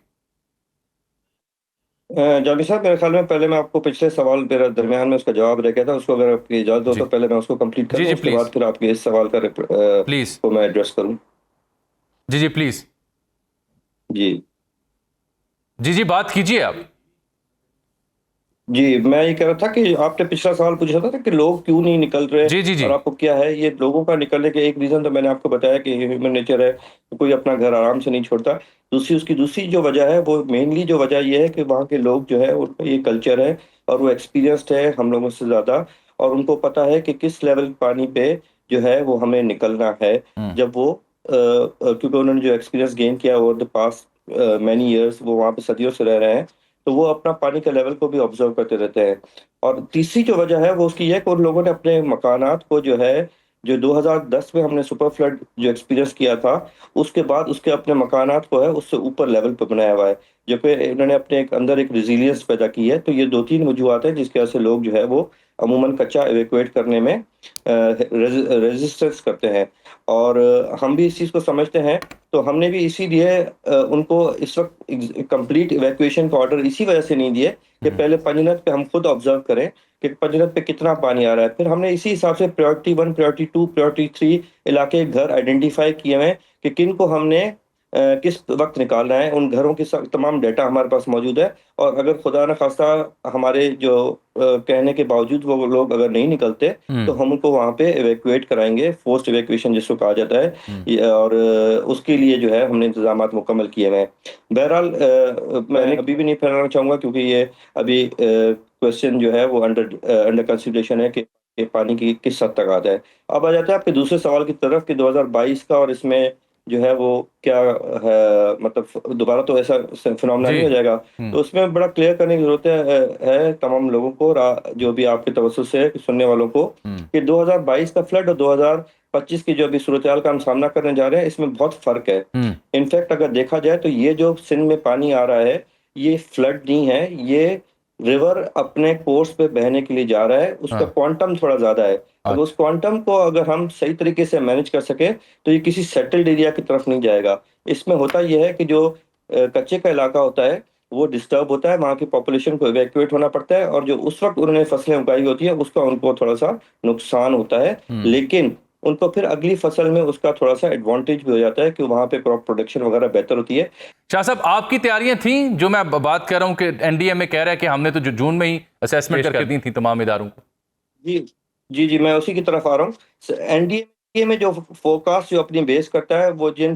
जावेद साहब, मेरे ख्याल में पहले मैं आपको पिछले सवाल मेरा दरमियान में उसका जवाब रह गया था, उसको अगर आपकी इजाज़त हो तो पहले मैं उसको कंप्लीट कर लूं, उसके बाद फिर आपके इस सवाल का प्लीज़ को मैं एड्रेस करूं। जी प्लीज़। जी बात कीजिए आप। जी, मैं ये कह रहा था कि आपने पिछला सवाल पूछा था कि लोग क्यों नहीं निकल रहे। जी। और आपको क्या है ये लोगों का निकलने के एक रीज़न तो मैंने आपको बताया कि ह्यूमन नेचर है, तो कोई अपना घर आराम से नहीं छोड़ता। उसकी दूसरी जो वजह है वो मेनली जो वजह ये है कि वहाँ के लोग जो है उनका ये कल्चर है और वो एक्सपीरियंस्ड है हम लोगों से ज़्यादा, और उनको पता है कि किस लेवल पानी पे जो है वो हमें निकलना है। जब वो क्योंकि उन्होंने जो एक्सपीरियंस गेन किया over the past many years, वो वहाँ पे सदियों से रह रहे हैं, तो वो अपना पानी के लेवल को भी ऑब्जर्व करते रहते हैं। और तीसरी जो वजह है वो उसकी ये है कि उन लोगों ने अपने मकानात को जो 2010 में हमने सुपर फ्लड जो एक्सपीरियंस किया था, उसके बाद उसके अपने मकानात को है उससे ऊपर लेवल पे बनाया हुआ है, जो कि उन्होंने अपने अंदर एक रेजिलियंस पैदा की है। तो ये 2-3 वजूहत है जिसकी वजह से लोग जो है वो अमूमन कच्चा एवेकुएट करने में रेजिस्टेंस करते हैं। और हम भी इस चीज़ को समझते हैं, तो हमने भी इसीलिए उनको इस वक्त कंप्लीट इवैक्यूएशन का ऑर्डर इसी वजह से नहीं दिए कि पहले पंजनत पे हम खुद ऑब्जर्व करें कि पंजनत पे कितना पानी आ रहा है। फिर हमने इसी हिसाब से प्रायोरिटी 1, प्रायोरिटी 2, प्रायोरिटी 3 इलाके घर आइडेंटिफाई किए हैं कि किन को हमने किस वक्त निकालना है। उन घरों के तमाम डेटा हमारे पास मौजूद है, और अगर खुदा न खास्ता हमारे जो कहने के बावजूद वो लोग अगर नहीं निकलते तो हम उनको वहाँ पे एवेक्यूएट कराएंगे, फोर्स्ड एवेक्यूएशन जिसको कहा जाता है। और उसके लिए जो है हमने इंतजाम मुकम्मल किए हुए हैं। बहरहाल मैं अभी भी नहीं फैलाना चाहूँगा क्योंकि ये अभी क्वेश्चन जो है वो अंडर कंसिडरेशन है कि पानी की किस हद तक आता है। अब आ जाता है आपके दूसरे सवाल की तरफ कि 2022 का, और इसमें जो है वो क्या है, मतलब दोबारा तो ऐसा फिनोमेना नहीं हो जाएगा। तो उसमें बड़ा क्लियर करने की जरूरत है तमाम लोगों को, जो भी आपके तवज्जुह से सुनने वालों को, कि 2022 का फ्लड और 2025 की जो अभी सूरत हाल का हम सामना करने जा रहे हैं इसमें बहुत फर्क है। इनफैक्ट अगर देखा जाए तो ये जो सिंध में पानी आ रहा है ये फ्लड नहीं है, ये रिवर अपने कोर्स पे बहने के लिए जा रहा है, उसका क्वांटम थोड़ा ज्यादा है। अब उस क्वांटम को अगर हम सही तरीके से मैनेज कर सके तो ये किसी सेटल्ड एरिया की तरफ नहीं जाएगा। इसमें होता यह है कि जो कच्चे का इलाका होता है वो डिस्टर्ब होता है, वहाँ की पॉपुलेशन को इवैक्यूएट होना पड़ता है, और जो उस वक्त उन्होंने फसलें उगाई होती है उसका उनको थोड़ा सा नुकसान होता है, लेकिन उनको फिर अगली फसल में उसका थोड़ा सा एडवांटेज भी हो जाता है कि वहाँ पे क्रॉप प्रोडक्शन वगैरह बेहतर होती है। शाह साहब, आपकी तैयारियां थी, जो मैं बात कर रहा हूँ कि एनडीएमए कह रहा है कि हमने तो जून में ही असेसमेंट करके दी थी तमाम इदारों को। जी मैं उसी की तरफ आ रहा हूँ। एनडीए में जो फोरकास्ट जो अपनी बेस करता है वो जिन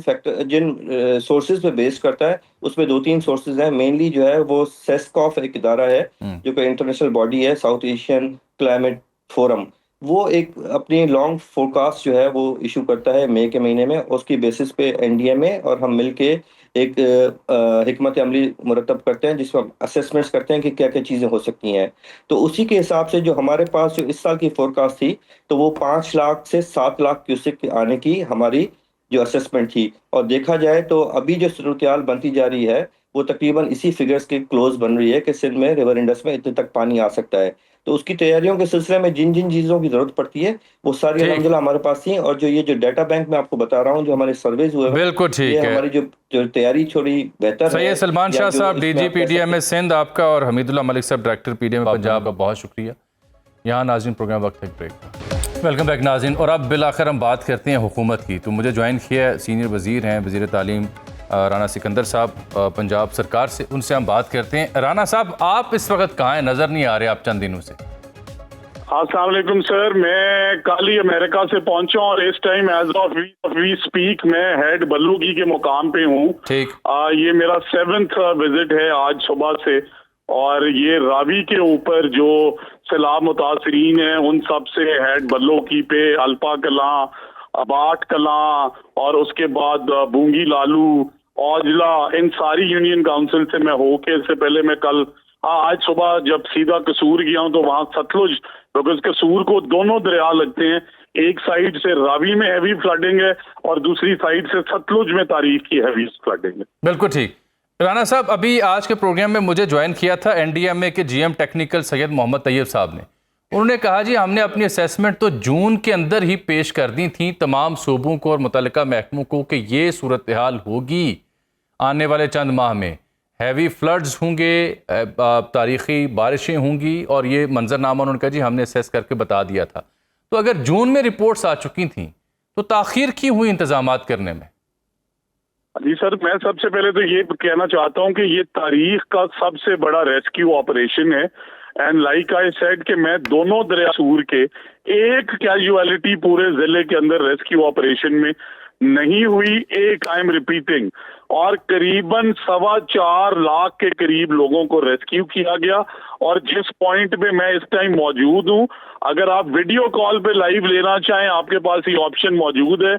सोर्सेज पे बेस करता है उसमें 2-3 सोर्सेज हैं। मेनली जो है वो सेस्कॉफ एक इदारा है जो कि इंटरनेशनल बॉडी है, साउथ एशियन क्लाइमेट फोरम। वो एक अपनी लॉन्ग फोरकास्ट जो है वो इशू करता है मई के महीने में। उसकी बेसिस पे एनडीएमए और हम मिलके एक हिकमत अमली मुरतब करते हैं जिसमें असेसमेंट्स करते हैं कि क्या क्या चीज़ें हो सकती हैं। तो उसी के हिसाब से जो हमारे पास जो इस साल की फोरकास्ट थी तो वो 5 लाख से 7 लाख क्यूसेक आने की हमारी जो असेसमेंट थी। और देखा जाए तो अभी जो सूरत हाल बनती जा रही है वो तकरीबन इसी फिगर्स के क्लोज बन रही है कि सिंध में रिवर इंडस में इतने तक पानी आ सकता है। तो उसकी तैयारियों के सिलसिले में जिन जिन चीज़ों की जरूरत पड़ती है वो सारी अल्हम्दुलिल्लाह हमारे पास थी। और जो डेटा बैंक में आपको बता रहा हूँ जो हमारे सर्वेज हुए, बिल्कुल ठीक है, हमारी जो तैयारी थोड़ी बेहतर है। सैयद सलमान शाह साहब, डीजी पीडीएम सिंध, आपका और हमीदुल्लाह मलिक साहब, डायरेक्टर पीडीएम पंजाब, का बहुत शुक्रिया। यहाँ नाज़रीन प्रोग्राम वक्त है ब्रेक का। वेलकम बैक नाज़रीन। और अब बिलाखिर हम बात करते हैं हुकूमत की। तो मुझे ज्वाइन किया है सीनियर वज़ीर हैं, वज़ीर तालीम राना सिकंदर साहब पंजाब सरकार से, उनसे हम बात करते हैं। राना साहब, आप इस वक्त कहाँ हैं? नज़र नहीं आ रहे आप चंद दिनों से। अस्सलाम वालेकुम सर, मैं कल ही अमेरिका से पहुंचा और इस time as of we speak मैं हेड बल्लूकी के मुकाम पे हूँ। ठीक, ये मेरा 7th विजिट है आज सुबह से, और ये रावी के ऊपर जो सैलाब मुतासरीन हैं उन सब से हेड बल्लूकी पे, अल्पा कलां अबाट कलां और उसके बाद बूंगी लालू, औजला, इन सारी यूनियन काउंसिल से मैं होके, इससे पहले मैं कल आज सुबह जब सीधा कसूर गया हूँ तो वहां सतलुज, बिकॉज कसूर को दोनों दरिया लगते हैं, एक साइड से रावी में हैवी फ्लडिंग है और दूसरी साइड से सतलुज में तारीख की हैवी फ्लडिंग है। बिल्कुल ठीक। राना साहब, अभी आज के प्रोग्राम में मुझे ज्वाइन किया था एनडीएमए के जीएम टेक्निकल सैयद मोहम्मद तैयब साहब ने। उन्होंने कहा जी हमने अपनी असेसमेंट तो जून के अंदर ही पेश कर दी थी तमाम सूबों को और मुतल्लिका महकमों को कि ये सूरत हाल होगी, आने वाले चंद माह में हैवी फ्लड्स होंगे, तारीख़ी बारिशें होंगी, और ये मंजरनामा उन्होंने कहा जी हमने असेस करके बता दिया था। तो अगर जून में रिपोर्ट्स आ चुकी थी तो ताख़ीर क्यों हुई इंतजामात करने में? जी सर, मैं सबसे पहले तो ये कहना चाहता हूँ कि ये तारीख का सबसे बड़ा रेस्क्यू ऑपरेशन है। एंड लाइक आई सेड कि मैं दोनों दरिया सूर के एक कैजुअलिटी पूरे जिले के अंदर रेस्क्यू ऑपरेशन में नहीं हुई, एक आई एम रिपीटिंग, और करीबन 4.25 लाख के करीब लोगों को रेस्क्यू किया गया। और जिस पॉइंट पे मैं इस टाइम मौजूद हूँ, अगर आप वीडियो कॉल पे लाइव लेना चाहें, आपके पास ये ऑप्शन मौजूद है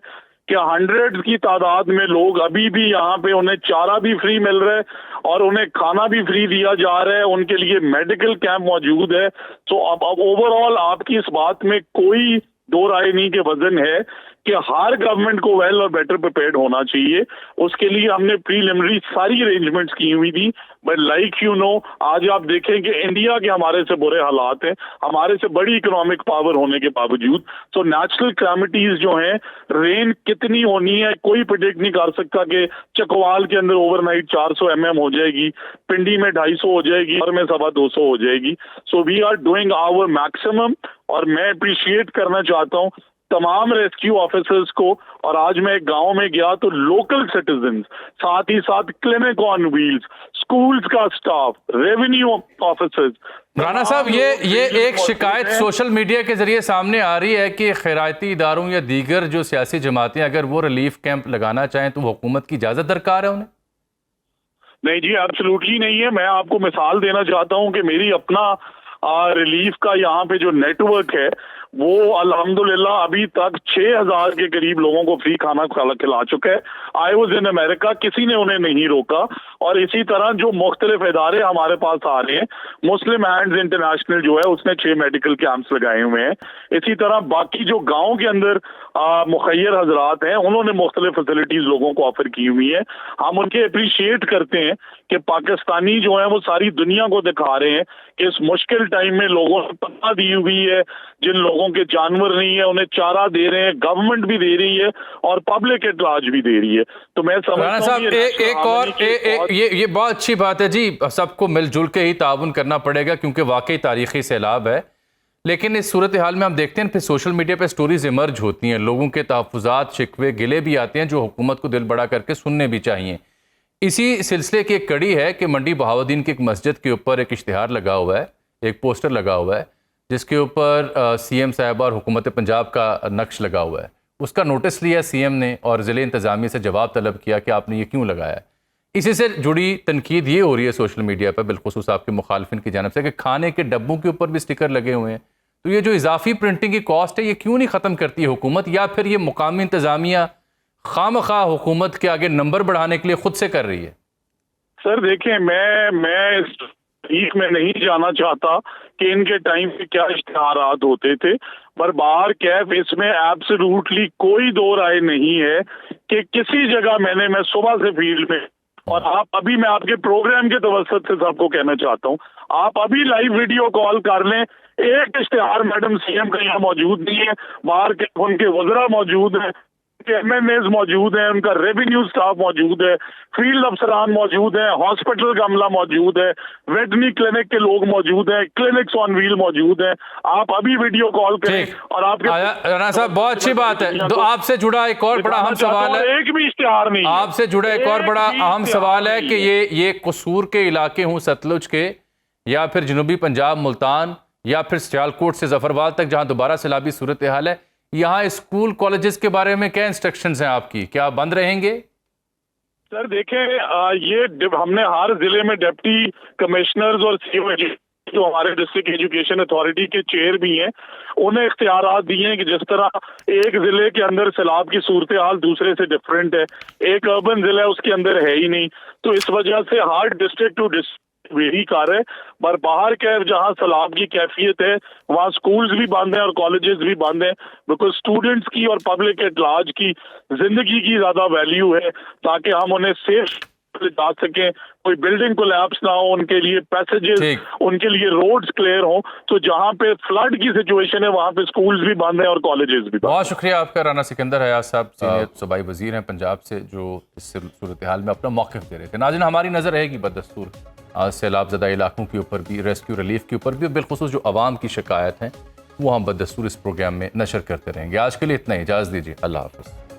कि 100 की तादाद में लोग अभी भी यहाँ पे, उन्हें चारा भी फ्री मिल रहा है और उन्हें खाना भी फ्री दिया जा रहा है, उनके लिए मेडिकल कैंप मौजूद है। तो अब ओवरऑल आपकी इस बात में कोई दो राय नहीं के वजन है कि हर गवर्नमेंट को वेल और बेटर प्रिपेयर्ड होना चाहिए। उसके लिए हमने प्रीलिमिनरी सारी अरेंजमेंट्स की हुई थी। बट लाइक यू नो, आज आप देखें कि इंडिया के हमारे से बुरे हालात हैं, हमारे से बड़ी इकोनॉमिक पावर होने के बावजूद। सो नेचुरल कैलामिटीज जो हैं, रेन कितनी होनी है कोई प्रिडिक्ट नहीं कर सकता कि चकवाल के अंदर ओवरनाइट 400 mm हो जाएगी, पिंडी में 250 हो जाएगी और में 225 हो जाएगी। So we are doing our maximum. और मैं अप्रिशिएट करना चाहता हूँ तमाम रेस्क्यू ऑफिसर्स को। और आज मैं एक गांव में गया तो लोकल सिटीजन्स, साथ ही साथ क्लिनिक ऑन व्हील्स, स्कूल्स का स्टाफ, रेवेन्यू ऑफिसर्स। राना साहब, ये एक शिकायत सोशल मीडिया के जरिए सामने आ रही है कि खैराती इदारों या दीगर जो सियासी जमातें अगर वो रिलीफ कैंप लगाना चाहें तो हुकूमत की इजाज़त दरकार है उन्हें? नहीं जी, एब्सोल्युटली नहीं है। मैं आपको मिसाल देना चाहता हूँ कि मेरी अपना रिलीफ का यहाँ पे जो नेटवर्क है वो अल्हम्दुलिल्लाह अभी तक 6000 के करीब लोगों को फ्री खाना खिला चुका है। आई वॉज इन अमेरिका, किसी ने उन्हें नहीं रोका। और इसी तरह जो मुख्तलिफ इदारे हमारे पास आ रहे हैं, मुस्लिम हैंड्स इंटरनेशनल जो है उसने 6 मेडिकल कैंप्स लगाए हुए हैं। इसी तरह बाकी जो गाँव के अंदर मुखैर हजरात हैं, उन्होंने मुख्तलिफ फैसिलिटीज लोगों को ऑफर की हुई है। हम उनके अप्रिशिएट करते हैं कि पाकिस्तानी जो है वो सारी दुनिया को दिखा रहे हैं कि इस मुश्किल टाइम में लोगों ने पता दी हुई है, जिन लोगों के जानवर नहीं है उन्हें चारा दे रहे हैं, गवर्नमेंट भी दे रही है और पब्लिक एट लार्ज भी दे रही है। तो मैं समझता हूं ये बहुत अच्छी बात है जी, सबको मिलजुल के ही ताउन करना पड़ेगा क्योंकि वाकई तारीखी सैलाब है। लेकिन इस सूरत हाल में हम देखते हैं फिर सोशल मीडिया पर स्टोरीज इमर्ज होती हैं, लोगों के तहफ़्फ़ुज़ात, शिकवे, गिले भी आते हैं जो हुकूमत को दिल बड़ा करके सुनने भी चाहिए। इसी सिलसिले की एक कड़ी है कि मंडी बहाउद्दीन की एक मस्जिद के ऊपर एक इश्तिहार लगा हुआ है, एक पोस्टर लगा हुआ है जिसके ऊपर सीएम साहब और हुकूमत पंजाब का नक्श लगा हुआ है। उसका नोटिस लिया सीएम ने और ज़िले इंतज़ामिया से जवाब तलब किया कि आपने ये क्यों लगाया है। इसी से जुड़ी तनकीद ये हो रही है सोशल मीडिया पर, बिलखुसूस आपके मुखालफिन की जानब से, कि खाने के डब्बों के ऊपर भी स्टिकर लगे हुए हैं। तो ये जो इजाफी प्रिंटिंग की कॉस्ट है ये क्यों नहीं ख़त्म करती है हुकूमत, या फिर ये मुकामी इंतज़ामिया खामखा हुकूमत के आगे नंबर बढ़ाने के लिए खुद से कर रही है? सर देखिए, मैं इस तारीख में नहीं जाना चाहता कि इनके टाइम पे क्या इश्तिहारात होते थे, पर बाहर कैफ इसमें एब्सोल्युटली कोई दो राय नहीं है कि किसी जगह मैं सुबह से फील्ड में, और आप अभी मैं आपके प्रोग्राम के तवस्सुत से सबको कहना चाहता हूँ, आप अभी लाइव वीडियो कॉल कर लें, एक इश्तिहार मैडम सीएम का यहाँ मौजूद नहीं है, बाहर के उनके वज़रा मौजूद हैं, MNAs मौजूद हैं, उनका रेवेन्यू स्टाफ मौजूद है, फील्ड अफसरान मौजूद है, हॉस्पिटल का अमला मौजूद है, वेटरनरी क्लिनिक के लोग मौजूद हैं, क्लिनिक्स ऑन व्हील मौजूद हैं। आप अभी वीडियो कॉल करें और आपके राना साहब बहुत अच्छी बात है। तो आपसे जुड़ा एक और बड़ा अहम सवाल है, एक भी इश्तिहार नहीं, आपसे जुड़ा एक और बड़ा अहम सवाल है कि ये कसूर के इलाके हों, सतलुज के, या फिर जनूबी पंजाब मुल्तान, या फिर सियालकोट से जफरवाल तक जहां दोबारा सैलाबी सूरत हाल है, यहाँ स्कूल कॉलेजेस के बारे में क्या इंस्ट्रक्शंस हैं आपकी, क्या बंद रहेंगे? सर देखें, ये हमने हर जिले में डिप्टी कमिश्नर्स और सीओ जो हमारे डिस्ट्रिक्ट एजुकेशन अथॉरिटी के चेयर भी हैं, उन्हें इख्तियारात दिए हैं कि जिस तरह एक जिले के अंदर सैलाब की सूरत हाल दूसरे से डिफरेंट है, एक अर्बन जिला है उसके अंदर है ही नहीं, तो इस वजह से हर डिस्ट्रिक्ट टू डिस्ट्रिक्ट वेरी कर है। पर बाहर के जहां सैलाब की कैफियत है वहां स्कूल्स भी बंद हैं और कॉलेजेस भी बंद हैं, बिकॉज स्टूडेंट्स की और पब्लिक एट लार्ज की जिंदगी की ज्यादा वैल्यू है, ताकि हम उन्हें सेफ जा सकें, कोई बिल्डिंग कोलैप्स ना हो, उनके लिए पैसेजेस, उनके लिए रोड्स क्लियर हो। तो जहां पे फ्लड की सिचुएशन है वहां पे स्कूल्स भी बंद हैं और कॉलेजेस भी बंद। बहुत शुक्रिया आपका राना सिकंदर हयात साहब, सीनियर सूबाई वजीर हैं पंजाब से, जो इस सूरत हाल में अपना मौक़िफ़ दे रहे थे। नाज़रीन, हमारी नज़र रहेगी बदस्तूर सैलाब ज़दा इलाकों के ऊपर भी, रेस्क्यू रिलीफ के ऊपर भी, बिलखुसूस जो आवाम की शिकायत हैं वो हम बदस्तूर इस प्रोग्राम में नशर करते रहेंगे। आज के लिए इतना ही, इजाज़त दीजिए, अल्लाह हाफ़िज़।